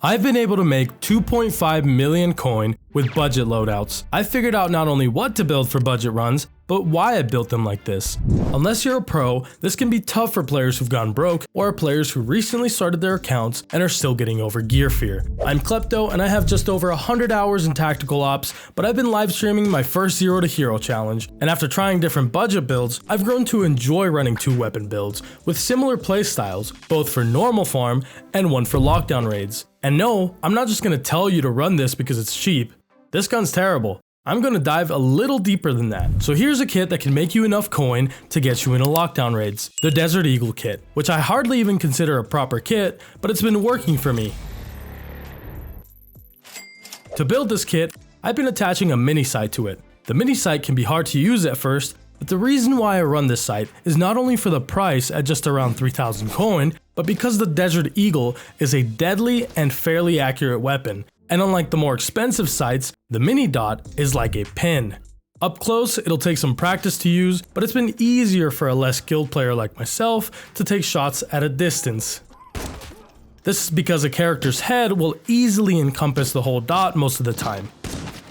I've been able to make 2.5 million coin with budget loadouts. I figured out not only what to build for budget runs, but why I built them like this. Unless you're a pro, this can be tough for players who've gone broke or players who recently started their accounts and are still getting over gear fear. I'm Klepto and I have just over 100 hours in tactical ops, but I've been live streaming my first Zero to Hero challenge, and after trying different budget builds, I've grown to enjoy running 2 weapon builds with similar playstyles, both for normal farm and one for lockdown raids. And no, I'm not just gonna tell you to run this because it's cheap. This gun's terrible. I'm gonna dive a little deeper than that. So here's a kit that can make you enough coin to get you into lockdown raids. The Desert Eagle kit, which I hardly even consider a proper kit, but it's been working for me. To build this kit, I've been attaching a mini sight to it. The mini sight can be hard to use at first, but the reason why I run this sight is not only for the price at just around 3,000 coin, but because the Desert Eagle is a deadly and fairly accurate weapon. And unlike the more expensive sights, the mini dot is like a pin. Up close, it'll take some practice to use, but it's been easier for a less skilled player like myself to take shots at a distance. This is because a character's head will easily encompass the whole dot most of the time,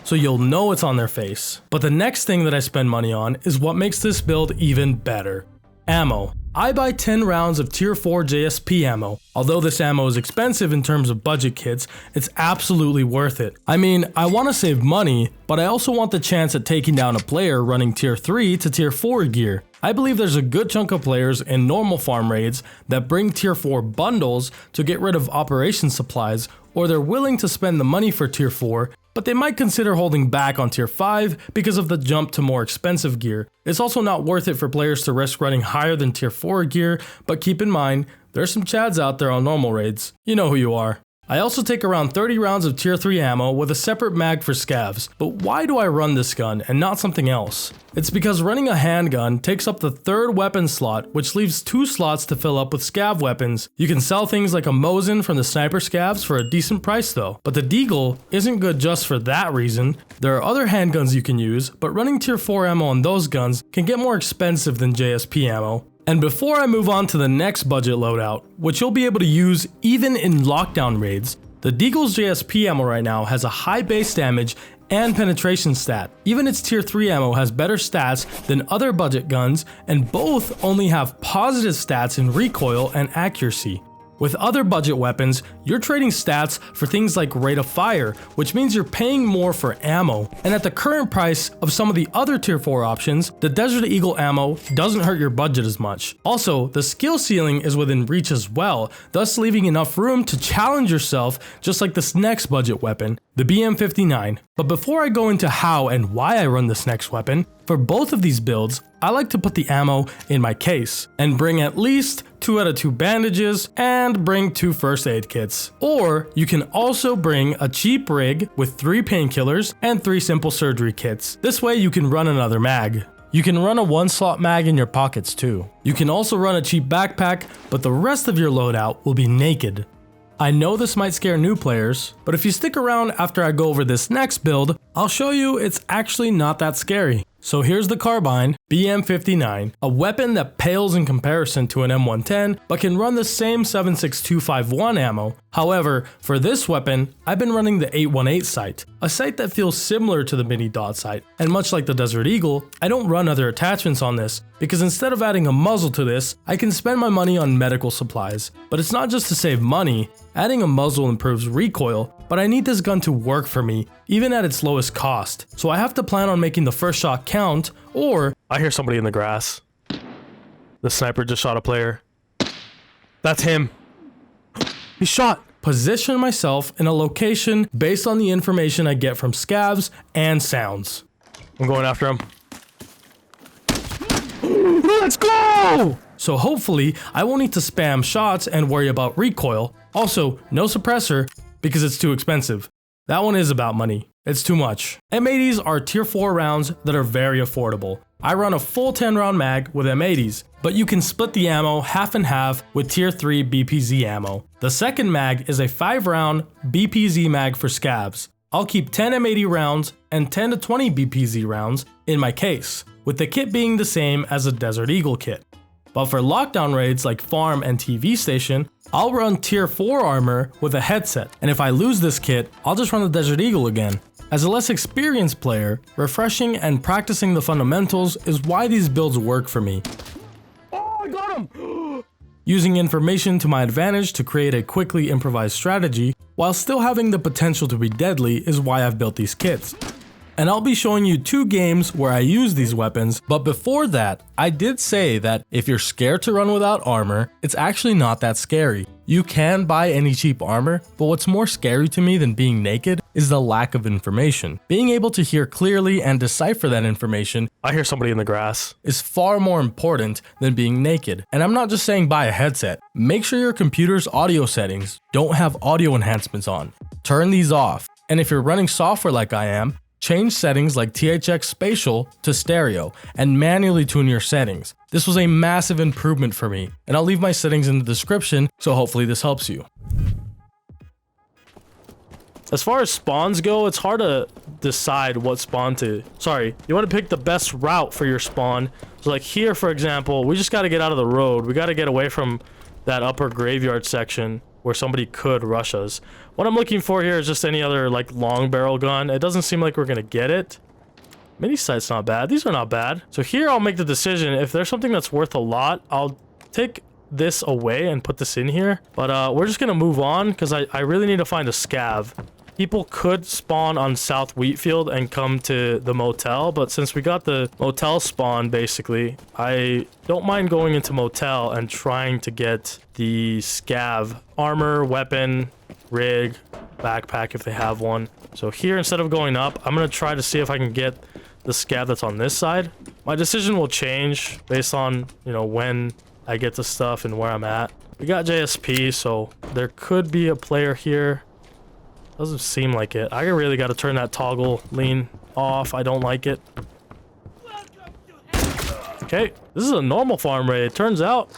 so you'll know it's on their face. But the next thing that I spend money on is what makes this build even better: ammo. I buy 10 rounds of tier 4 JSP ammo. Although this ammo is expensive in terms of budget kits, it's absolutely worth it. I mean, I want to save money, but I also want the chance at taking down a player running tier 3 to tier 4 gear. I believe there's a good chunk of players in normal farm raids that bring tier 4 bundles to get rid of operation supplies, or they're willing to spend the money for tier 4, but they might consider holding back on tier 5 because of the jump to more expensive gear. It's also not worth it for players to risk running higher than tier 4 gear, but keep in mind, there's some chads out there on normal raids. You know who you are. I also take around 30 rounds of tier 3 ammo with a separate mag for scavs, but why do I run this gun and not something else? It's because running a handgun takes up the 3rd weapon slot, which leaves 2 slots to fill up with scav weapons. You can sell things like a Mosin from the sniper scavs for a decent price though, but the Deagle isn't good just for that reason. There are other handguns you can use, but running tier 4 ammo on those guns can get more expensive than JSP ammo. And before I move on to the next budget loadout, which you'll be able to use even in lockdown raids, the Deagle's JSP ammo right now has a high base damage and penetration stat. Even its tier 3 ammo has better stats than other budget guns, and both only have positive stats in recoil and accuracy. With other budget weapons, you're trading stats for things like rate of fire, which means you're paying more for ammo. And at the current price of some of the other tier 4 options, the Desert Eagle ammo doesn't hurt your budget as much. Also, the skill ceiling is within reach as well, thus leaving enough room to challenge yourself, just like this next budget weapon, the BM59. But before I go into how and why I run this next weapon, for both of these builds, I like to put the ammo in my case and bring at least 2 out of 2 bandages and bring 2 first aid kits. Or you can also bring a cheap rig with 3 painkillers and 3 simple surgery kits. This way you can run another mag. You can run a 1-slot mag in your pockets too. You can also run a cheap backpack, but the rest of your loadout will be naked. I know this might scare new players, but if you stick around after I go over this next build, I'll show you it's actually not that scary. So here's the carbine, BM59, a weapon that pales in comparison to an M110, but can run the same 7.6251 ammo. However, for this weapon, I've been running the 818 sight, a sight that feels similar to the mini dot sight, and much like the Desert Eagle, I don't run other attachments on this, because instead of adding a muzzle to this, I can spend my money on medical supplies. But it's not just to save money, adding a muzzle improves recoil, but I need this gun to work for me, even at its lowest cost. So I have to plan on making the first shot count, or I hear somebody in the grass. The sniper just shot a player. That's him. He shot. Position myself in a location based on the information I get from scavs and sounds. I'm going after him. Let's go! So hopefully I won't need to spam shots and worry about recoil. Also, no suppressor because it's too expensive. That one is about money. It's too much. M80s are tier 4 rounds that are very affordable. I run a full 10 round mag with M80s, but you can split the ammo half and half with tier 3 BPZ ammo. The second mag is a 5 round BPZ mag for scavs. I'll keep 10 M80 rounds and 10 to 20 BPZ rounds in my case, with the kit being the same as a Desert Eagle kit. But for lockdown raids like farm and TV station, I'll run tier 4 armor with a headset, and if I lose this kit, I'll just run the Desert Eagle again. As a less experienced player, refreshing and practicing the fundamentals is why these builds work for me. Oh, I got him! Using information to my advantage to create a quickly improvised strategy, while still having the potential to be deadly, is why I've built these kits. And I'll be showing you 2 games where I use these weapons, but before that, I did say that if you're scared to run without armor, it's actually not that scary. You can buy any cheap armor, but what's more scary to me than being naked is the lack of information. Being able to hear clearly and decipher that information, I hear somebody in the grass, is far more important than being naked. And I'm not just saying buy a headset. Make sure your computer's audio settings don't have audio enhancements on. Turn these off. And if you're running software like I am, change settings like THX Spatial to stereo and manually tune your settings. This was a massive improvement for me, and I'll leave my settings in the description, so hopefully this helps you. As far as spawns go, it's hard to decide what spawn to... Sorry, you want to pick the best route for your spawn. So like here, for example, we just got to get out of the road. We got to get away from that upper graveyard section where somebody could rush us. What I'm looking for here is just any other like long barrel gun. It doesn't seem like we're gonna get it. Mini sight's not bad. These are not bad. So here I'll make the decision. If there's something that's worth a lot, I'll take this away and put this in here. But we're just gonna move on because I really need to find a scav. People could spawn on South Wheatfield and come to the motel, but since we got the motel spawn, basically, I don't mind going into motel and trying to get the scav armor, weapon, rig, backpack if they have one. So here, instead of going up, I'm going to try to see if I can get the scav that's on this side. My decision will change based on, you know, when I get the stuff and where I'm at. We got JSP, so there could be a player here. Doesn't seem like it. I really got to turn that toggle lean off. I don't like it. Okay, this is a normal farm raid. Turns out,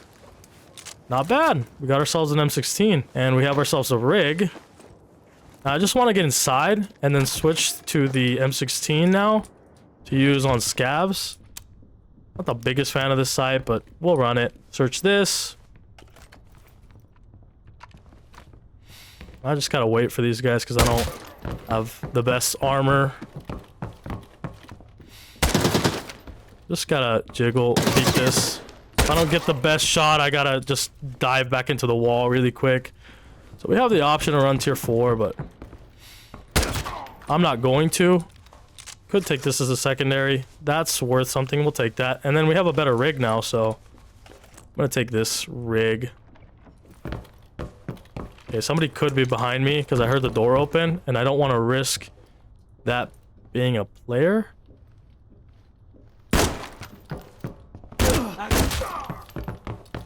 not bad. We got ourselves an M16, and we have ourselves a rig. Now, I just want to get inside and then switch to the M16 now to use on scavs. Not the biggest fan of this site, but we'll run it. Search this. I just gotta wait for these guys because I don't have the best armor. Just gotta jiggle, peek this. If I don't get the best shot, I gotta just dive back into the wall really quick. So we have the option to run tier 4, but I'm not going to. Could take this as a secondary. That's worth something. We'll take that. And then we have a better rig now, so I'm gonna take this rig. Okay, somebody could be behind me because I heard the door open, and I don't want to risk that being a player.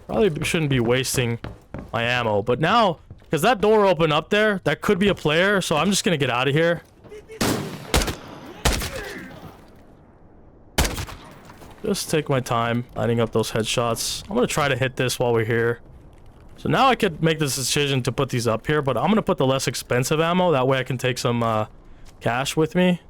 Probably shouldn't be wasting my ammo, but now, because that door opened up there, that could be a player, so I'm just going to get out of here. Just take my time lining up those headshots. I'm going to try to hit this while we're here. So now I could make this decision to put these up here, but I'm going to put the less expensive ammo. That way I can take some cash with me.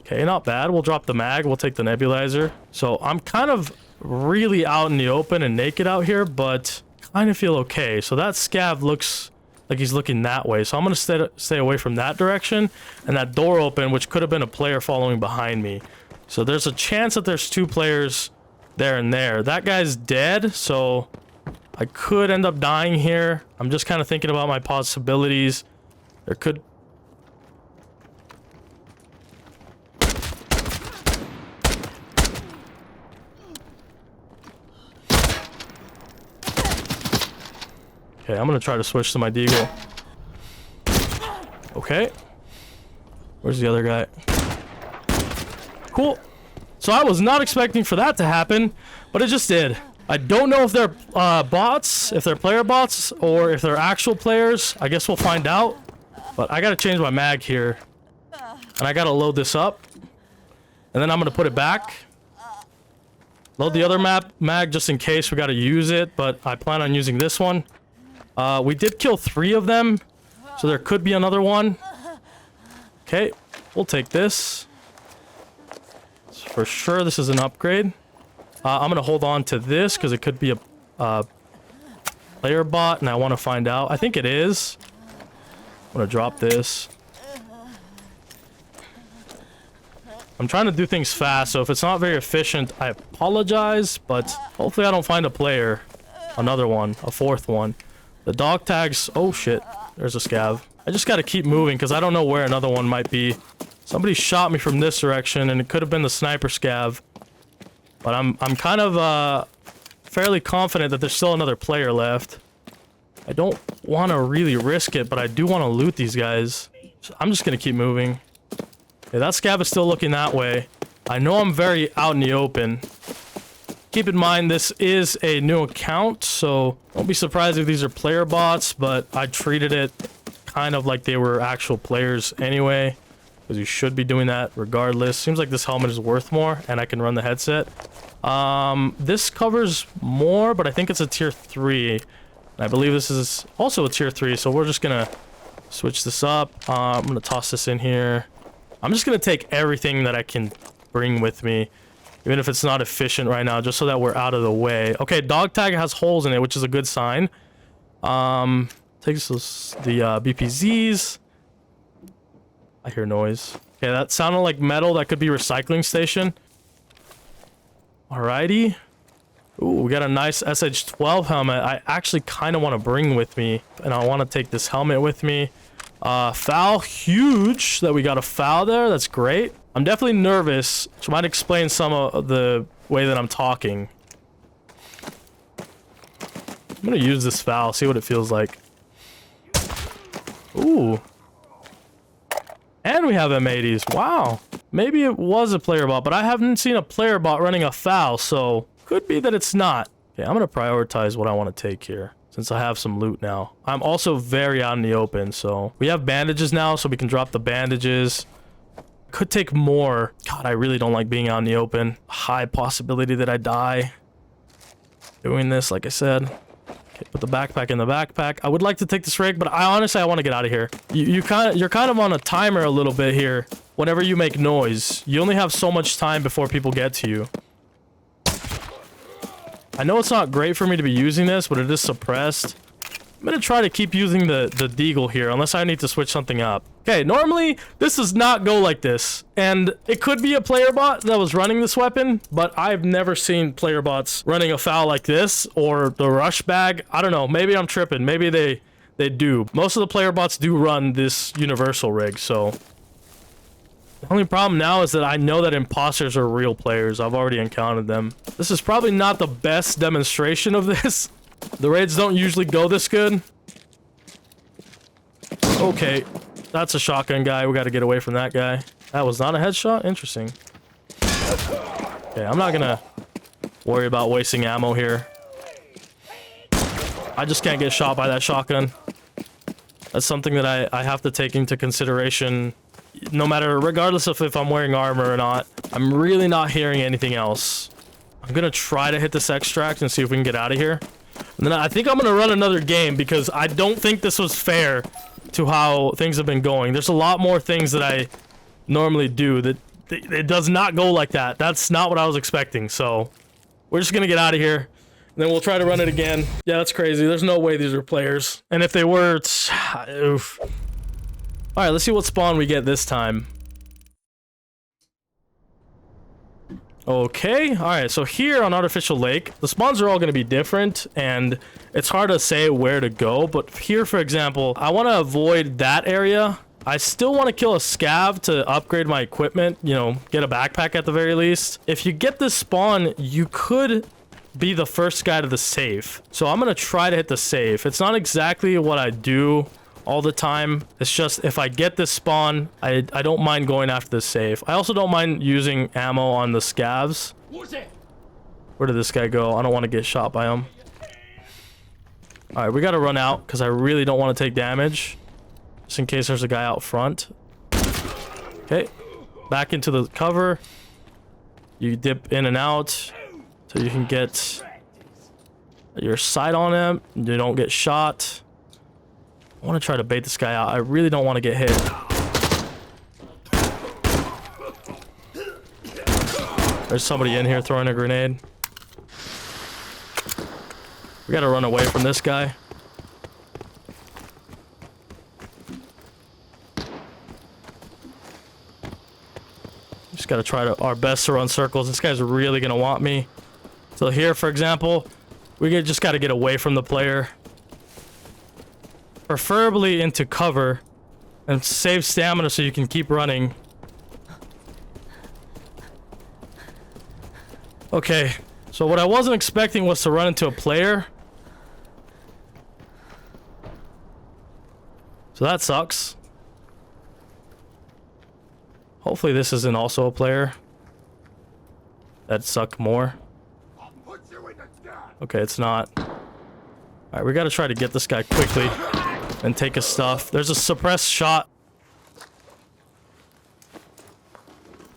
Okay, not bad. We'll drop the mag. We'll take the nebulizer. So I'm kind of really out in the open and naked out here, but kind of feel okay. So that scav looks like he's looking that way. So I'm going to stay away from that direction. And that door open, which could have been a player following behind me. So there's a chance that there's 2 players there and there. That guy's dead, so I could end up dying here. I'm just kind of thinking about my possibilities. There could... Okay, I'm gonna try to switch to my Deagle. Okay. Where's the other guy? Cool. So I was not expecting for that to happen, but it just did. I don't know if they're bots, if they're player bots, or if they're actual players. I guess we'll find out. But I gotta change my mag here. And I gotta load this up. And then I'm gonna put it back. Load the other mag just in case we gotta use it, but I plan on using this one. We did kill 3 of them, so there could be another one. Okay, we'll take this. For sure, this is an upgrade. I'm gonna hold on to this because it could be a player bot and I want to find out. I think it is. I'm gonna drop this. I'm trying to do things fast, so if it's not very efficient, I apologize, but hopefully I don't find a player. Another one, a fourth one. The dog tags, oh shit, there's a scav. I just gotta keep moving because I don't know where another one might be. Somebody shot me from this direction and it could have been the sniper scav. But I'm kind of fairly confident that there's still another player left. I don't want to really risk it, but I do want to loot these guys. So I'm just gonna keep moving. Okay, that scav is still looking that way. I know I'm very out in the open. Keep in mind, this is a new account, so don't be surprised if these are player bots, but I treated it kind of like they were actual players anyway, because you should be doing that regardless. Seems like this helmet is worth more, and I can run the headset. This covers more, but I think it's a tier 3. I believe this is also a tier 3, so we're just gonna switch this up. I'm gonna toss this in here. I'm just gonna take everything that I can bring with me, even if it's not efficient right now, just so that we're out of the way. Okay, dog tag has holes in it, which is a good sign. Takes the BPZs. I hear noise. Okay, that sounded like metal. That could be recycling station. Alrighty. Ooh, we got a nice SH-12 helmet. I actually kind of want to bring with me, and I want to take this helmet with me. Foul, huge that we got a foul there. That's great. I'm definitely nervous, which might explain some of the way that I'm talking. I'm gonna use this foul, see what it feels like. Ooh. And we have M80s. Wow. Maybe it was a player bot, but I haven't seen a player bot running a foul, so could be that it's not. Okay, I'm gonna prioritize what I want to take here, since I have some loot now. I'm also very out in the open, so we have bandages now, so we can drop the bandages. Could take more. God, I really don't like being out in the open. High possibility that I die doing this, like I said. Okay, put the backpack in the backpack. I would like to take this rig, but I honestly want to get out of here. You're kind of on a timer a little bit here. Whenever you make noise, you only have so much time before people get to you. I know it's not great for me to be using this, but it is suppressed. I'm gonna try to keep using the Deagle here, unless I need to switch something up. Okay, normally, this does not go like this. And it could be a player bot that was running this weapon, but I've never seen player bots running a foul like this, or the rush bag. I don't know, maybe I'm tripping. Maybe they do. Most of the player bots do run this universal rig, so... The only problem now is that I know that imposters are real players. I've already encountered them. This is probably not the best demonstration of this. The raids don't usually go this good. Okay, that's a shotgun guy. We got to get away from that guy. That was not a headshot? Interesting. Okay, I'm not gonna worry about wasting ammo here. I just can't get shot by that shotgun. That's something that I have to take into consideration, no matter, regardless of if I'm wearing armor or not. I'm really not hearing anything else. I'm gonna try to hit this extract and see if we can get out of here. And then I think I'm gonna run another game, because I don't think this was fair to how things have been going. There's a lot more things that I normally do that it does not go like that. That's not what I was expecting. So we're just gonna get out of here, and then we'll try to run it again. Yeah, that's crazy. There's no way these are players, and if they were, it's oof. All right, let's see what spawn we get this time. Okay, all right, so here on Artificial Lake, the spawns are all going to be different, and it's hard to say where to go, but here, for example, I want to avoid that area. I still want to kill a scav to upgrade my equipment, you know, get a backpack at the very least. If you get this spawn, you could be the first guy to the safe. So I'm going to try to hit the safe. It's not exactly what I do all the time. It's just if I get this spawn, I don't mind going after the safe. I also don't mind using ammo on the scavs. Where did this guy go? I don't want to get shot by him. All right, we got to run out because I really don't want to take damage, just in case there's a guy out front. Okay, back into the cover. You dip in and out so you can get your sight on him. You don't get shot. I want to try to bait this guy out. I really don't want to get hit. There's somebody in here throwing a grenade. We gotta run away from this guy. Just gotta try our best to run circles. This guy's really gonna want me. So here, for example, just gotta get away from the player. Preferably into cover. And save stamina so you can keep running. Okay, so what I wasn't expecting was to run into a player. So that sucks. Hopefully this isn't also a player. That'd suck more. Okay, it's not. Alright, we gotta try to get this guy quickly and take his stuff. There's a suppressed shot.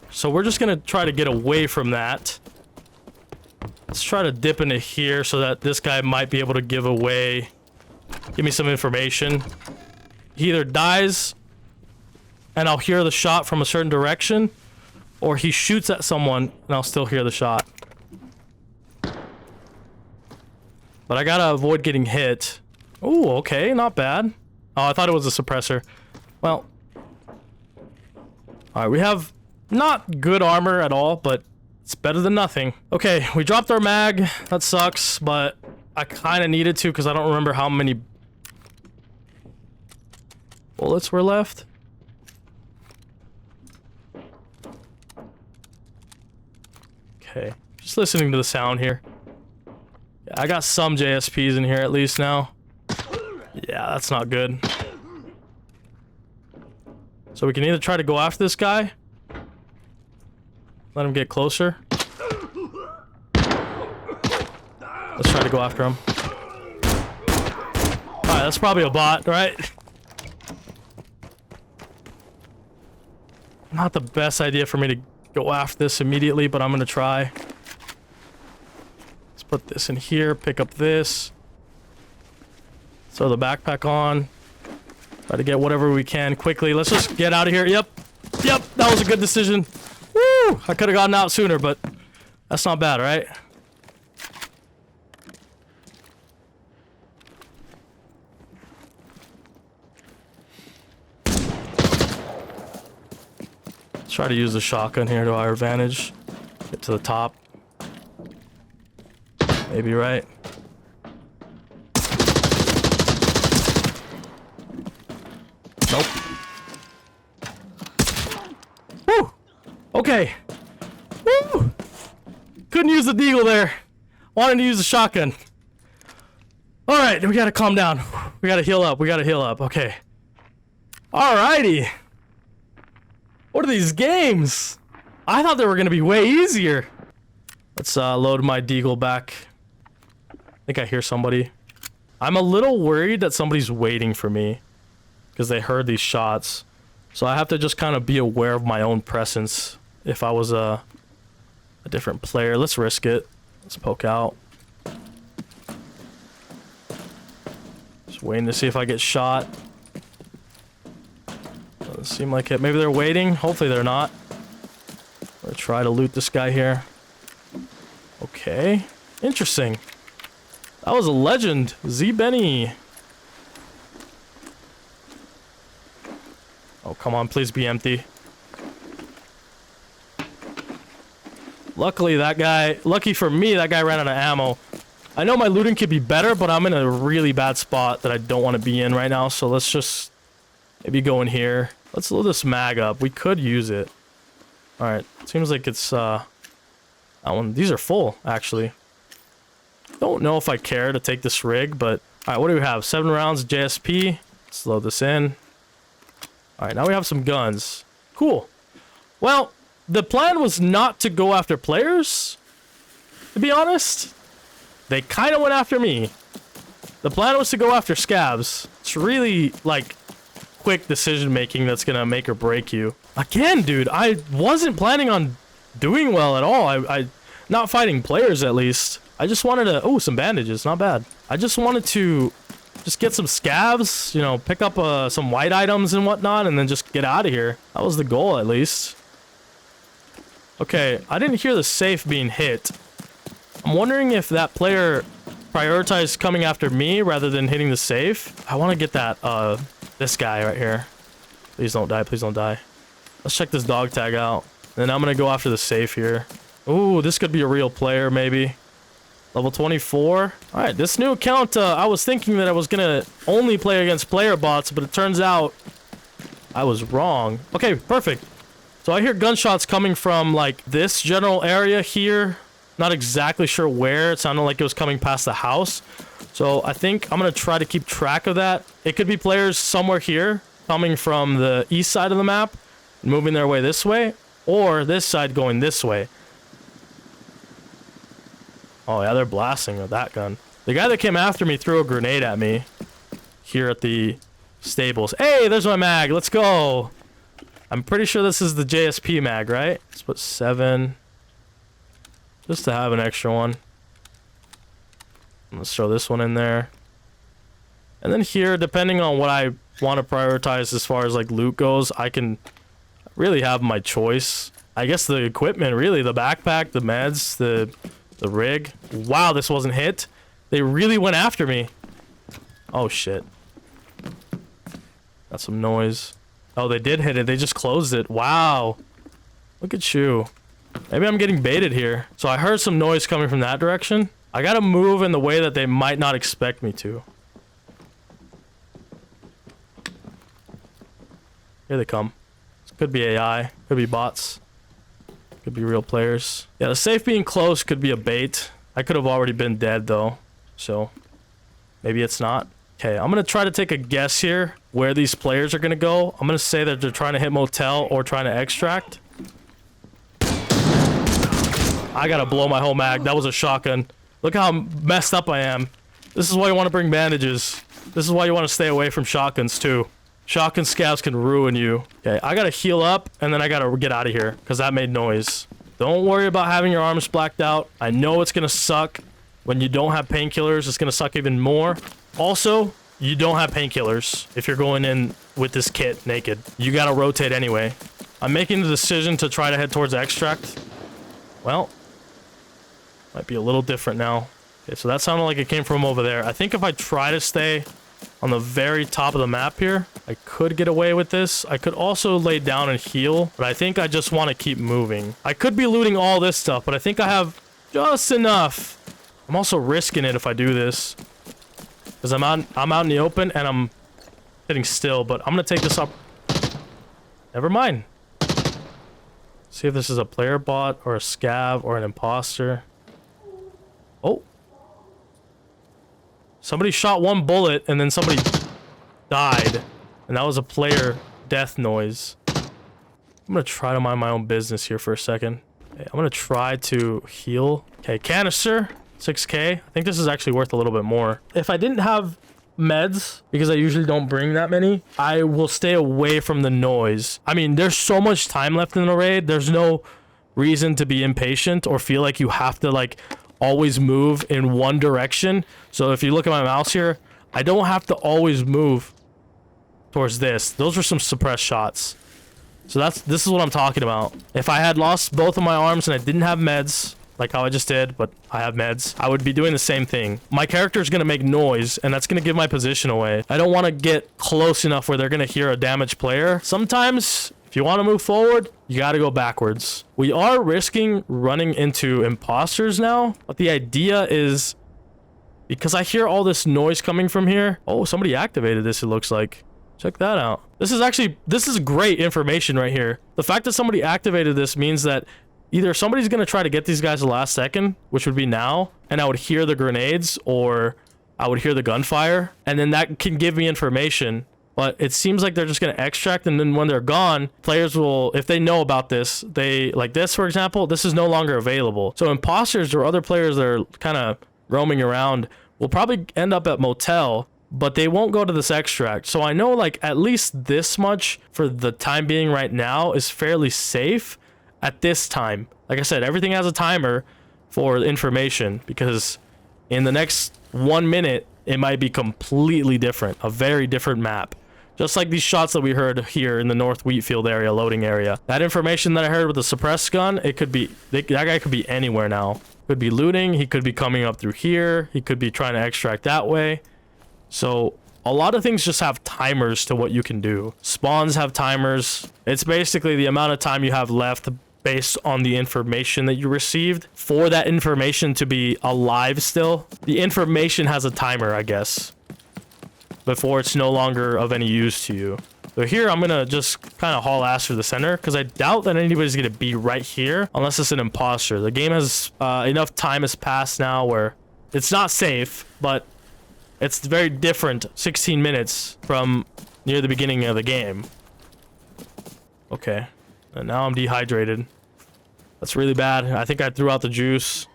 So we're just gonna try to get away from that. Let's try to dip into here so that this guy might be able to give me some information. He either dies and I'll hear the shot from a certain direction, or he shoots at someone and I'll still hear the shot. But I gotta avoid getting hit. Ooh, okay, not bad. Oh, I thought it was a suppressor. Well. Alright, we have not good armor at all, but it's better than nothing. Okay, we dropped our mag. That sucks, but I kind of needed to because I don't remember how many bullets were left. Okay, just listening to the sound here. Yeah, I got some JSPs in here at least now. Yeah, that's not good. So we can either try to go after this guy. Let him get closer. Let's try to go after him. Alright, that's probably a bot, right? Not the best idea for me to go after this immediately, but I'm gonna try. Let's put this in here, pick up this. Throw the backpack on. Try to get whatever we can quickly. Let's just get out of here. Yep, that was a good decision. Woo! I could have gotten out sooner, but that's not bad, right? Let's try to use the shotgun here to our advantage. Get to the top. Maybe, right? Nope. Woo! Okay. Woo! Couldn't use the Deagle there. Wanted to use the shotgun. Alright, we gotta calm down. We gotta heal up. Okay. Alrighty. What are these games? I thought they were gonna be way easier. Let's load my Deagle back. I think I hear somebody. I'm a little worried that somebody's waiting for me because they heard these shots. So I have to just kind of be aware of my own presence if I was a different player. Let's risk it. Let's poke out. Just waiting to see if I get shot. Doesn't seem like it. Maybe they're waiting. Hopefully they're not. I'm gonna try to loot this guy here. Okay. Interesting. That was a legend. Z Benny. Oh, come on. Please be empty. Luckily, lucky for me, that guy ran out of ammo. I know my looting could be better, but I'm in a really bad spot that I don't want to be in right now. So let's just maybe go in here. Let's load this mag up. We could use it. Alright. Seems like it's, that one. These are full, actually. Don't know if I care to take this rig, but... Alright, what do we have? 7 rounds, JSP. Let's load this in. Alright, now we have some guns. Cool. Well, the plan was not to go after players, to be honest. They kind of went after me. The plan was to go after scabs. It's really, like, quick decision making that's gonna make or break you. Again, dude, I wasn't planning on doing well at all. I not fighting players, at least. I just wanted to... Oh, some bandages. Not bad. I just wanted to just get some scabs, you know, pick up some white items and whatnot, and then just get out of here. That was the goal, at least. Okay, I didn't hear the safe being hit. I'm wondering if that player prioritize coming after me rather than hitting the safe. I want to get that, this guy right here. Please don't die. Please don't die. Let's check this dog tag out. Then I'm going to go after the safe here. Ooh, this could be a real player, maybe. Level 24. All right, this new account, I was thinking that I was going to only play against player bots, but it turns out I was wrong. Okay, perfect. So I hear gunshots coming from, like, this general area here. Not exactly sure where. It sounded like it was coming past the house. So I think I'm going to try to keep track of that. It could be players somewhere here coming from the east side of the map, moving their way this way, or this side going this way. Oh, yeah, they're blasting with that gun. The guy that came after me threw a grenade at me here at the stables. Hey, there's my mag. Let's go. I'm pretty sure this is the JSP mag, right? Let's put 7. Just to have an extra one. Let's throw this one in there. And then here, depending on what I want to prioritize as far as like loot goes, I can really have my choice. I guess the equipment, really, the backpack, the meds, the rig. Wow, this wasn't hit. They really went after me. Oh shit. Got some noise. Oh, they did hit it. They just closed it. Wow. Look at you. Maybe I'm getting baited here. So I heard some noise coming from that direction. I gotta move in the way that they might not expect me to. Here they come. This could be AI. Could be bots. Could be real players. Yeah, the safe being close could be a bait. I could have already been dead though. So maybe it's not. Okay, I'm gonna try to take a guess here where these players are gonna go. I'm gonna say that they're trying to hit motel or trying to extract. I gotta blow my whole mag. That was a shotgun. Look how messed up I am. This is why you want to bring bandages. This is why you want to stay away from shotguns too. Shotgun scabs can ruin you. Okay, I gotta heal up and then I gotta get out of here because that made noise. Don't worry about having your arms blacked out. I know it's gonna suck when you don't have painkillers. It's gonna suck even more. Also, you don't have painkillers if you're going in with this kit naked. You gotta rotate anyway. I'm making the decision to try to head towards extract. Well, might be a little different now. Okay, so that sounded like it came from over there. I think if I try to stay on the very top of the map here, I could get away with this. I could also lay down and heal, but I think I just want to keep moving. I could be looting all this stuff, but I think I have just enough. I'm also risking it if I do this, because I'm out in the open and I'm sitting still, but I'm gonna take this up. Never mind. See if this is a player bot or a scav or an imposter. Oh. Somebody shot one bullet and then somebody died. And that was a player death noise. I'm gonna try to mind my own business here for a second. Okay, I'm gonna try to heal. Okay, canister. 6k. I think this is actually worth a little bit more. If I didn't have meds, because I usually don't bring that many, I will stay away from the noise. I mean, there's so much time left in the raid. There's no reason to be impatient or feel like you have to like always move in one direction. So if you look at my mouse here, I don't have to always move towards this. Those were some suppressed shots. So this is what I'm talking about. If I had lost both of my arms and I didn't have meds, like how I just did, but I have meds, I would be doing the same thing. My character is going to make noise, and that's going to give my position away. I don't want to get close enough where they're going to hear a damaged player. Sometimes, if you want to move forward, you got to go backwards. We are risking running into imposters now, but the idea is, because I hear all this noise coming from here. Oh, somebody activated this, it looks like. Check that out. This is great information right here. The fact that somebody activated this means that either somebody's going to try to get these guys the last second, which would be now, and I would hear the grenades, or I would hear the gunfire, and then that can give me information. But it seems like they're just going to extract, and then when they're gone, players will, if they know about this, they, like this, for example, this is no longer available. So imposters or other players that are kind of roaming around will probably end up at motel, but they won't go to this extract. So I know like at least this much for the time being right now is fairly safe at this time. Like I said, everything has a timer for information, because in the next 1 minute, it might be completely different, a very different map. Just like these shots that we heard here in the North Wheatfield area, loading area. That information that I heard with the suppressed gun, it could be, that guy could be anywhere now. Could be looting. He could be coming up through here. He could be trying to extract that way. So a lot of things just have timers to what you can do. Spawns have timers. It's basically the amount of time you have left based on the information that you received. For that information to be alive still, the information has a timer, I guess, before it's no longer of any use to you. So here I'm gonna just kind of haul ass through the center because I doubt that anybody's gonna be right here unless it's an imposter. The game has enough time has passed now where it's not safe, but it's very different 16 minutes from near the beginning of the game. Okay, and now I'm dehydrated. That's really bad. I think I threw out the juice.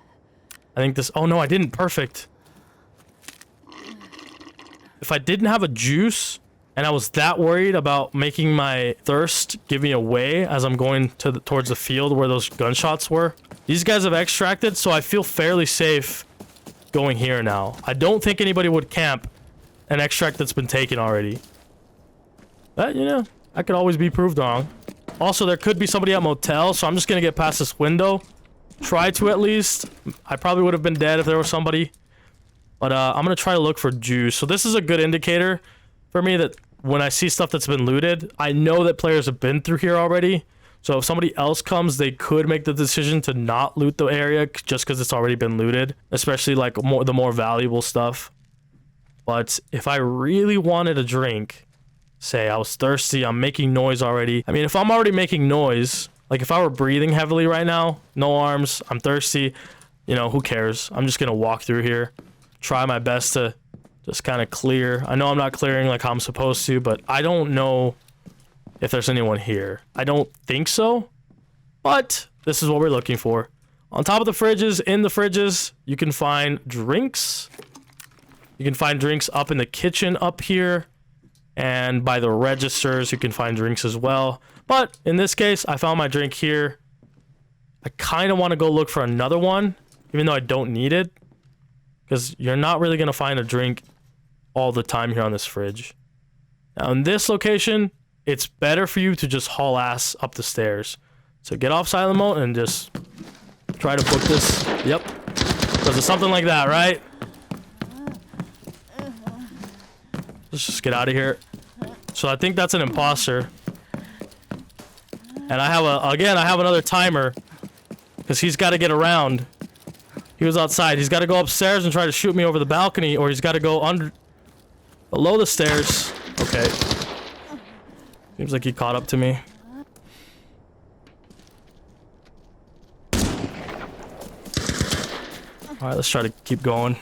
I think this, oh no, I didn't. Perfect. If I didn't have a juice and I was that worried about making my thirst give me away as I'm going to towards the field where those gunshots were. These guys have extracted, so I feel fairly safe going here now. I don't think anybody would camp an extract that's been taken already. But, you know, I could always be proved wrong. Also, there could be somebody at motel, so I'm just gonna get past this window. Try to at least. I probably would have been dead if there was somebody. But I'm gonna try to look for juice. So this is a good indicator for me that when I see stuff that's been looted, I know that players have been through here already. So if somebody else comes, they could make the decision to not loot the area just because it's already been looted, especially like the more valuable stuff. But if I really wanted a drink, say I was thirsty, I'm making noise already. I mean, if I'm already making noise, like if I were breathing heavily right now, no arms, I'm thirsty, you know, who cares? I'm just gonna walk through here, try my best to just kind of clear. I know I'm not clearing like how I'm supposed to, but I don't know if there's anyone here. I don't think so, but this is what we're looking for. On top of the fridges, in the fridges, you can find drinks. You can find drinks up in the kitchen up here, and by the registers, you can find drinks as well. But in this case, I found my drink here. I kind of want to go look for another one, even though I don't need it, because you're not really going to find a drink all the time here on this fridge. Now in this location, it's better for you to just haul ass up the stairs. So get off silent mode and just try to book this. Yep. Because it's something like that, right? Let's just get out of here. So I think that's an imposter. And I have I have another timer. Because he's got to get around. He was outside. He's got to go upstairs and try to shoot me over the balcony, or he's got to go below the stairs. Okay. Seems like he caught up to me. Alright, let's try to keep going.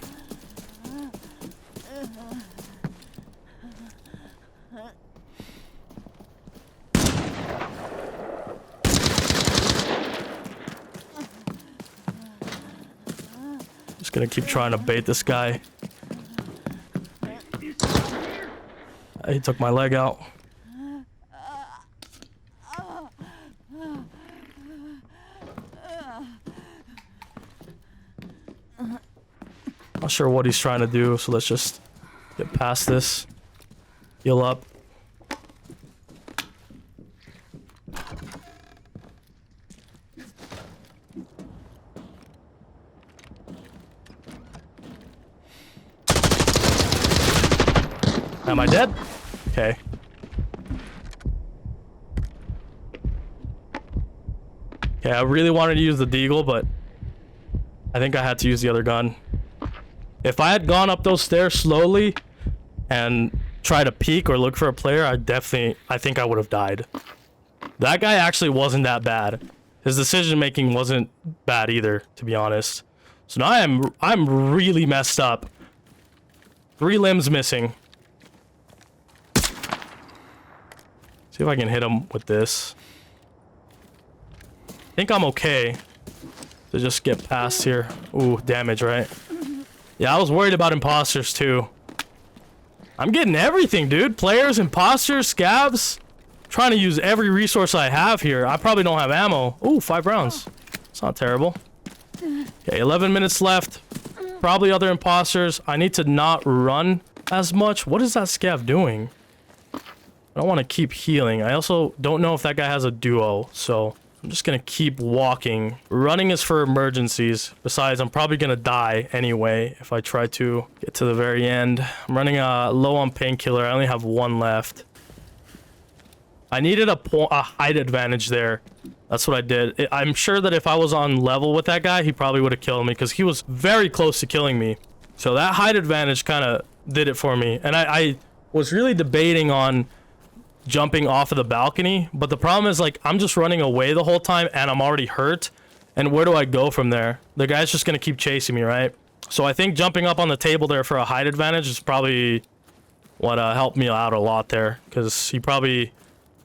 Just gonna keep trying to bait this guy. He took my leg out. Not sure what he's trying to do, so let's just get past this. Heal up. Am I dead? Okay. Okay, I really wanted to use the Deagle, but I think I had to use the other gun. If I had gone up those stairs slowly and tried to peek or look for a player, I think I would have died. That guy actually wasn't that bad. His decision making wasn't bad either, to be honest. So now I'm really messed up. 3 limbs missing. See if I can hit him with this. I think I'm okay to just get past here. Ooh, damage, right? Yeah, I was worried about imposters too. I'm getting everything, dude. Players, imposters, scabs. Trying to use every resource I have here. I probably don't have ammo. Ooh, 5 rounds. It's not terrible. Okay, 11 minutes left. Probably other imposters. I need to not run as much. What is that scav doing? I don't want to keep healing. I also don't know if that guy has a duo, so I'm just gonna keep walking. Running is for emergencies. Besides, I'm probably gonna die anyway if I try to get to the very end. I'm running low on painkiller. I only have one left. I needed a height advantage there. That's what I did. I'm sure that if I was on level with that guy, he probably would have killed me because he was very close to killing me. So that height advantage kind of did it for me. And I was really debating on jumping off of the balcony, but the problem is, like, I'm just running away the whole time and I'm already hurt. And where do I go from there? The guy's just gonna keep chasing me, right? So I think jumping up on the table there for a height advantage is probably what helped me out a lot there, because he probably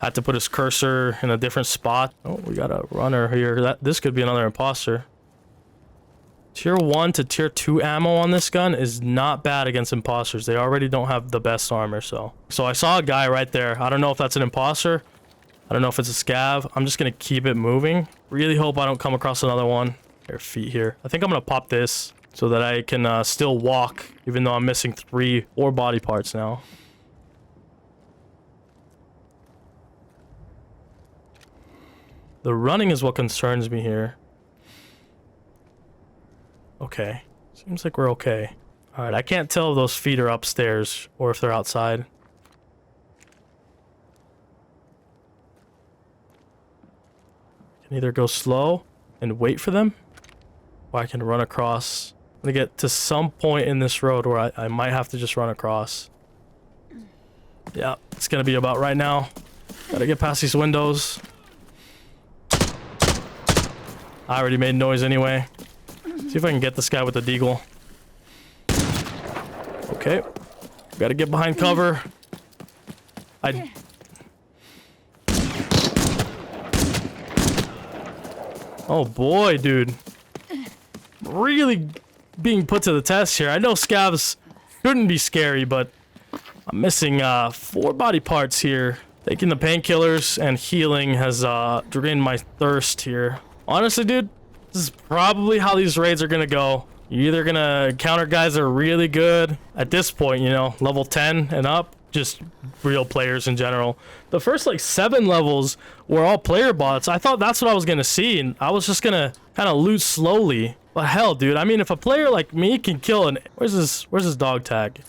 had to put his cursor in a different spot. Oh, we got a runner here. This could be another imposter. Tier 1 to tier 2 ammo on this gun is not bad against imposters. They already don't have the best armor, so I saw a guy right there. I don't know if that's an imposter. I don't know if it's a scav. I'm just gonna keep it moving. Really hope I don't come across another one. Their feet here. I think I'm gonna pop this so that I can still walk, even though I'm missing 3 or body parts now. The running is what concerns me here. Okay. Seems like we're okay. Alright, I can't tell if those feet are upstairs or if they're outside. I can either go slow and wait for them, or I can run across. I'm gonna get to some point in this road where I might have to just run across. Yeah, it's gonna be about right now. Gotta get past these windows. I already made noise anyway. See if I can get this guy with the Deagle. Okay. Gotta get behind cover. Oh boy, dude. Really being put to the test here. I know scavs shouldn't be scary, but I'm missing 4 body parts here. Taking the painkillers and healing has drained my thirst here. Honestly, dude, this is probably how these raids are gonna go. You're either gonna encounter guys that are really good at this point, you know, level 10 and up, just real players in general. The first like 7 levels were all player bots. I thought that's what I was gonna see, and I was just gonna kind of loot slowly. But hell, dude, I mean, if a player like me can kill an where's his dog tag?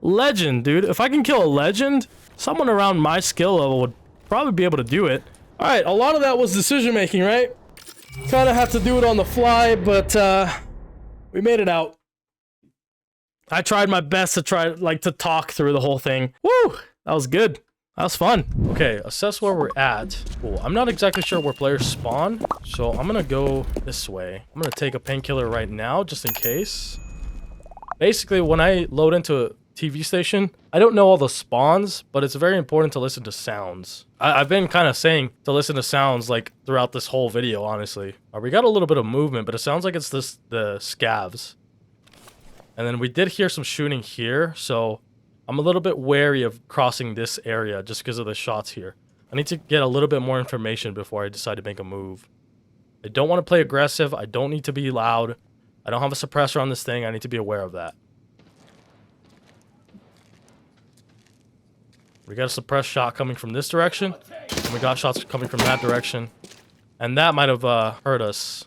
Legend, dude. If I can kill a legend, someone around my skill level would probably be able to do it. All right, a lot of that was decision making, right? Kind of had to do it on the fly, but we made it out. I tried my best to to talk through the whole thing. Woo! That was good. That was fun. Okay, assess where we're at. Cool. I'm not exactly sure where players spawn, so I'm gonna go this way. I'm gonna take a painkiller right now, just in case. Basically, when I load into a TV station, I don't know all the spawns, but it's very important to listen to sounds. I've been kind of saying to listen to sounds like throughout this whole video, honestly. We got a little bit of movement, but it sounds like it's the scavs. And then we did hear some shooting here, so I'm a little bit wary of crossing this area just because of the shots here. I need to get a little bit more information before I decide to make a move. I don't want to play aggressive. I don't need to be loud. I don't have a suppressor on this thing. I need to be aware of that. We got a suppressed shot coming from this direction, and we got shots coming from that direction. And that might have hurt us,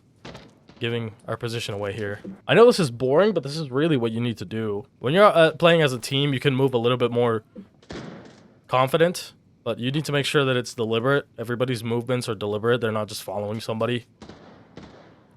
giving our position away here. I know this is boring, but this is really what you need to do. When you're playing as a team, you can move a little bit more confident, but you need to make sure that it's deliberate. Everybody's movements are deliberate. They're not just following somebody.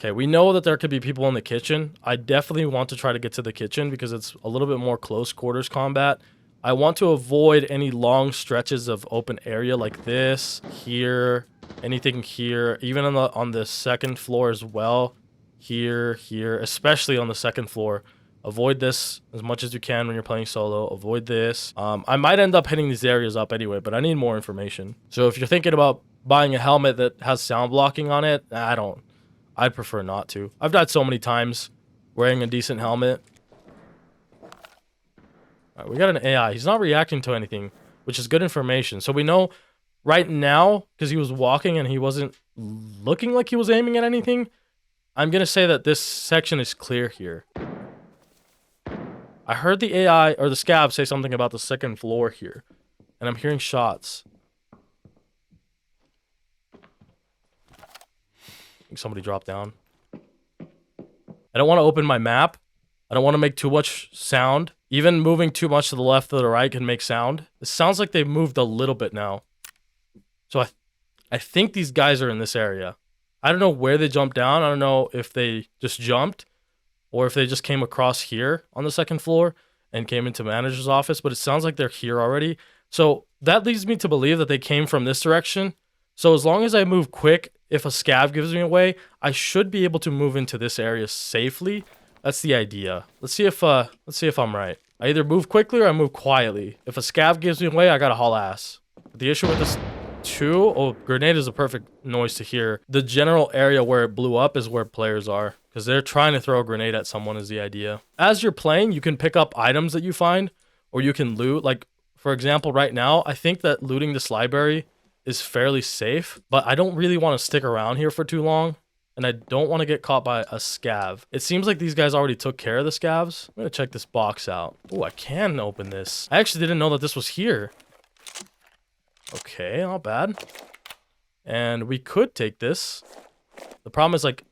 Okay, we know that there could be people in the kitchen. I definitely want to try to get to the kitchen because it's a little bit more close quarters combat. I want to avoid any long stretches of open area like this, here, anything here, even on the second floor as well. Here, especially on the second floor. Avoid this as much as you can when you're playing solo. Avoid this. I might end up hitting these areas up anyway, but I need more information. So if you're thinking about buying a helmet that has sound blocking on it, I'd prefer not to. I've died so many times wearing a decent helmet. All right, we got an AI. He's not reacting to anything, which is good information. So we know right now, because he was walking and he wasn't looking like he was aiming at anything, I'm going to say that this section is clear here. I heard the AI or the scab say something about the second floor here, and I'm hearing shots. think somebody dropped down. I don't want to open my map. I don't want to make too much sound. Even moving too much to the left or the right can make sound. It sounds like they've moved a little bit now. So I think these guys are in this area. I don't know where they jumped down. I don't know if they just jumped or if they just came across here on the second floor and came into manager's office, but it sounds like they're here already. So that leads me to believe that they came from this direction. So as long as I move quick, if a scav gives me away, I should be able to move into this area safely. That's the idea. Let's see if I'm right. I either move quickly or I move quietly. If a scav gives me away, I gotta haul ass. But the issue with this too, grenade is a perfect noise to hear. The general area where it blew up is where players are, because they're trying to throw a grenade at someone is the idea. As you're playing, you can pick up items that you find, or you can loot. Like, for example, right now, I think that looting this library is fairly safe, but I don't really want to stick around here for too long, and I don't want to get caught by a scav. It seems like these guys already took care of the scavs. I'm gonna check this box out. Oh, I can open this. I actually didn't know that this was here. Okay, not bad. And we could take this. The problem is, like,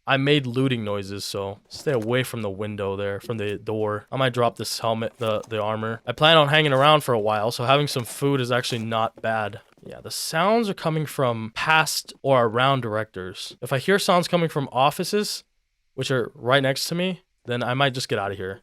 I made looting noises, so stay away from the window there, from the door. I might drop this helmet, the armor. I plan on hanging around for a while, so having some food is actually not bad. Yeah, the sounds are coming from past or around directors. If I hear sounds coming from offices, which are right next to me, then I might just get out of here.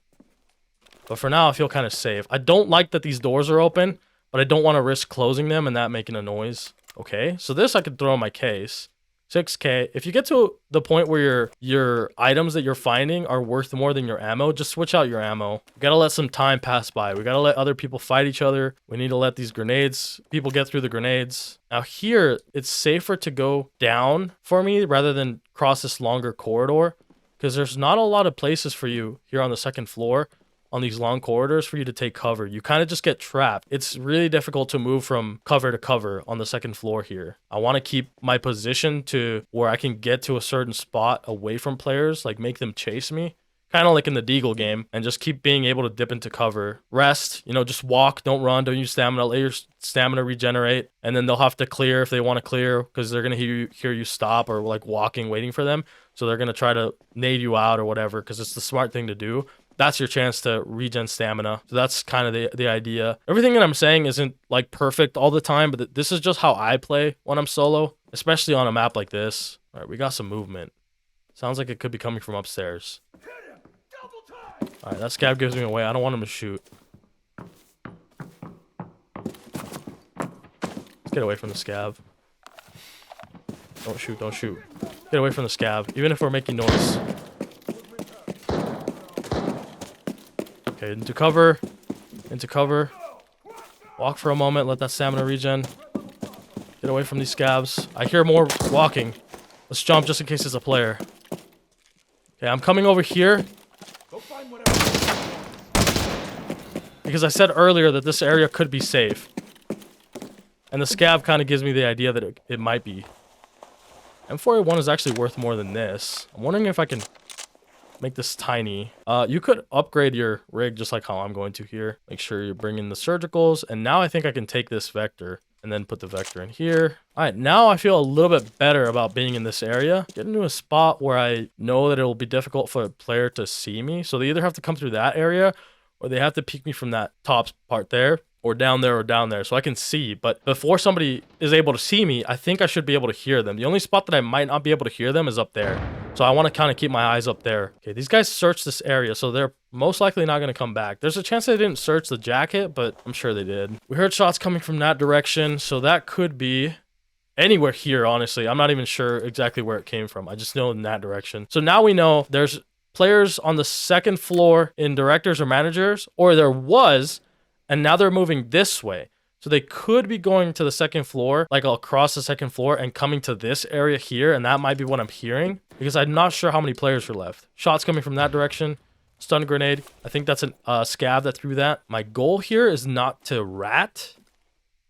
But for now, I feel kind of safe. I don't like that these doors are open, but I don't want to risk closing them and that making a noise. Okay, so this I could throw in my case. 6K. If you get to the point where your items that you're finding are worth more than your ammo, just switch out your ammo. We gotta let some time pass by. We gotta let other people fight each other. We need to let these people get through the grenades. Now here, it's safer to go down for me rather than cross this longer corridor, because there's not a lot of places for you here on the second floor on these long corridors for you to take cover. You kind of just get trapped. It's really difficult to move from cover to cover on the second floor here. I want to keep my position to where I can get to a certain spot away from players, like make them chase me, kind of like in the Deagle game, and just keep being able to dip into cover. Rest, just walk, don't run, don't use stamina, let your stamina regenerate, and then they'll have to clear if they want to clear, because they're going to hear you stop or like walking, waiting for them. So they're going to try to nade you out or whatever, because it's the smart thing to do. That's your chance to regen stamina. So that's kind of the idea. Everything that I'm saying isn't like perfect all the time, but this is just how I play when I'm solo, especially on a map like this. All right, we got some movement. Sounds like it could be coming from upstairs. All right, that scav gives me away. I don't want him to shoot. Let's get away from the scav. Don't shoot, don't shoot. Get away from the scav, even if we're making noise. Okay, into cover. Into cover. Walk for a moment, let that stamina regen. Get away from these scavs. I hear more walking. Let's jump just in case it's a player. Okay, I'm coming over here. Because I said earlier that this area could be safe. And the scav kind of gives me the idea that it might be. M4A1 is actually worth more than this. I'm wondering if I can make this tiny. You could upgrade your rig just like how I'm going to here. Make sure you're bringing the surgicals. And now I think I can take this vector and then put the vector in here. All right, now I feel a little bit better about being in this area. Get into a spot where I know that it will be difficult for a player to see me. So they either have to come through that area or they have to peek me from that top part there, or down there, so I can see. But before somebody is able to see me, I think I should be able to hear them. The only spot that I might not be able to hear them is up there. So I want to kind of keep my eyes up there. Okay, these guys searched this area, so they're most likely not going to come back. There's a chance they didn't search the jacket, but I'm sure they did. We heard shots coming from that direction, so that could be anywhere here, honestly. I'm not even sure exactly where it came from. I just know in that direction. So now we know there's players on the second floor in directors or managers, or there was, and now they're moving this way. So they could be going to the second floor, like across the second floor and coming to this area here. And that might be what I'm hearing, because I'm not sure how many players are left. Shots coming from that direction. Stun grenade. I think that's a scav that threw that. My goal here is not to rat.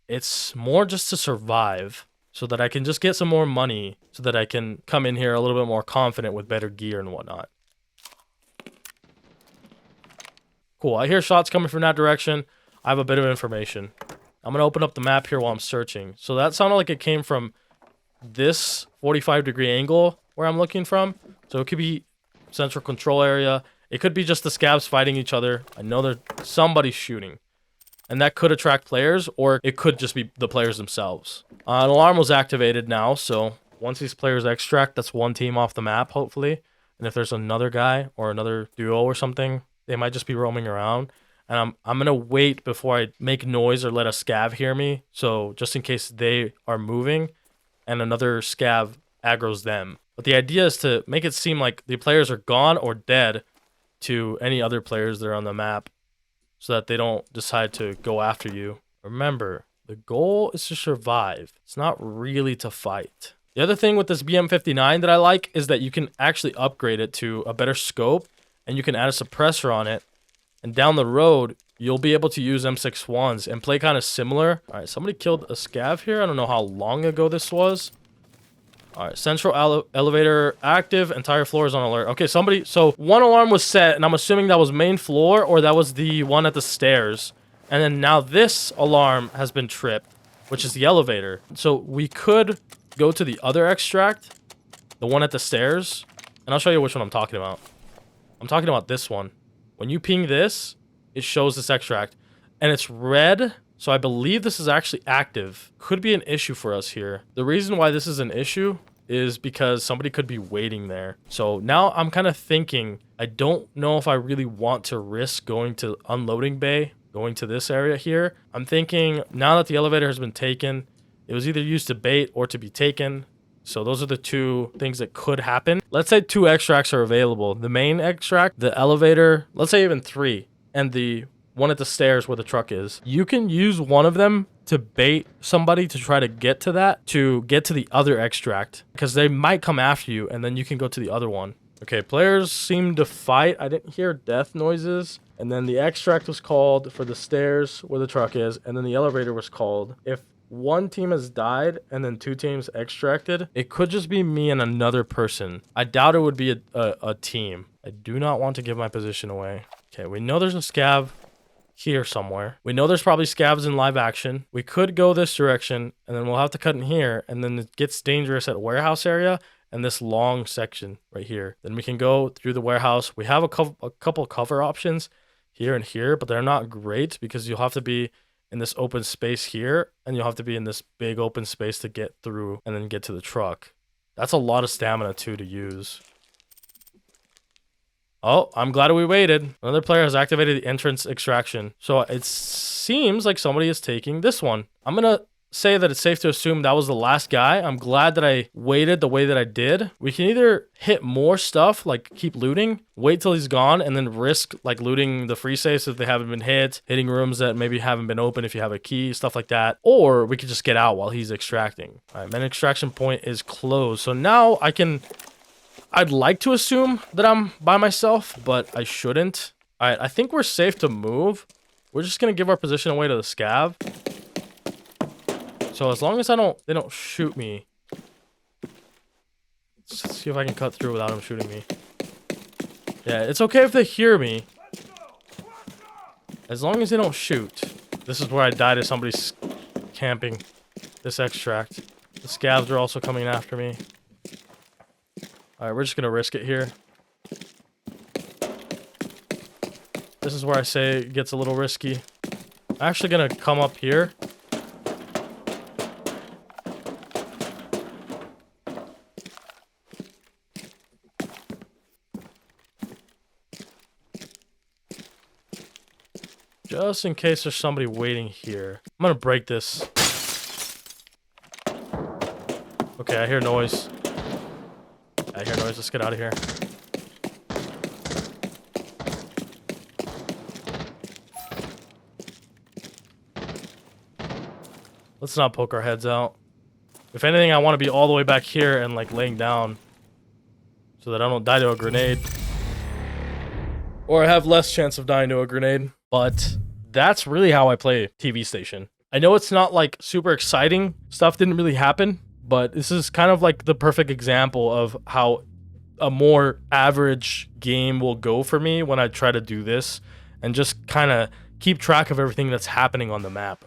It's more just to survive so that I can just get some more money so that I can come in here a little bit more confident with better gear and whatnot. Cool. I hear shots coming from that direction. I have a bit of information. I'm going to open up the map here while I'm searching. So that sounded like it came from this 45-degree angle where I'm looking from. So it could be central control area. It could be just the scabs fighting each other. I know there's somebody shooting. And that could attract players, or it could just be the players themselves. An alarm was activated now, so once these players extract, that's one team off the map, hopefully. And if there's another guy or another duo or something, they might just be roaming around. And I'm going to wait before I make noise or let a scav hear me. So just in case they are moving and another scav aggroes them. But the idea is to make it seem like the players are gone or dead to any other players that are on the map so that they don't decide to go after you. Remember, the goal is to survive. It's not really to fight. The other thing with this BM59 that I like is that you can actually upgrade it to a better scope and you can add a suppressor on it. And down the road, you'll be able to use M61s and play kind of similar. All right, somebody killed a scav here. I don't know how long ago this was. All right, central elevator active. Entire floor is on alert. Okay, so one alarm was set, and I'm assuming that was main floor or that was the one at the stairs. And then now this alarm has been tripped, which is the elevator. So we could go to the other extract, the one at the stairs, and I'll show you which one I'm talking about. I'm talking about this one. When you ping this, it shows this extract, and it's red. So I believe this is actually active. Could be an issue for us here. The reason why this is an issue is because somebody could be waiting there. So now I'm kind of thinking, I don't know if I really want to risk going to unloading bay, going to this area here. I'm thinking now that the elevator has been taken, it was either used to bait or to be taken. So those are the two things that could happen. Let's say 2 extracts are available. The main extract, the elevator, let's say even 3, and the one at the stairs where the truck is. You can use one of them to bait somebody to try to get to the other extract, because they might come after you, and then you can go to the other one. Okay, players seem to fight. I didn't hear death noises. And then the extract was called for the stairs where the truck is, and then the elevator was called. If one team has died and then 2 teams extracted, it could just be me and another person. I doubt it would be a team. I do not want to give my position away. Okay, we know there's a scav here somewhere. We know there's probably scavs in live action. We could go this direction, and then we'll have to cut in here, and then it gets dangerous at warehouse area and this long section right here. Then we can go through the warehouse. We have a couple cover options here and here, but they're not great because you'll have to be in this open space here, and you'll have to be in this big open space to get through and then get to the truck. That's a lot of stamina too to use. Oh, I'm glad we waited. Another player has activated the entrance extraction. So it seems like somebody is taking this one. I'm going to say that it's safe to assume that was the last guy. I'm glad that I waited the way that I did. We can either hit more stuff, like keep looting, wait till he's gone, and then risk like looting the free safes if they haven't been hit, hitting rooms that maybe haven't been open if you have a key, stuff like that. Or we could just get out while he's extracting. All right, main extraction point is closed. So now I'd like to assume that I'm by myself, but I shouldn't. All right, I think we're safe to move. We're just going to give our position away to the scav. So as long as they don't shoot me. Let's see if I can cut through without them shooting me. Yeah, it's okay if they hear me. As long as they don't shoot. This is where I died if somebody's camping this extract. The scavs are also coming after me. Alright, we're just gonna risk it here. This is where I say it gets a little risky. I'm actually gonna come up here. Just in case there's somebody waiting here. I'm gonna break this. Okay, I hear noise. I hear noise. Let's get out of here. Let's not poke our heads out. If anything, I want to be all the way back here and like laying down so that I don't die to a grenade. Or I have less chance of dying to a grenade. But that's really how I play TV Station. I know it's not like super exciting. Stuff didn't really happen. But this is kind of like the perfect example of how a more average game will go for me when I try to do this and just kind of keep track of everything that's happening on the map.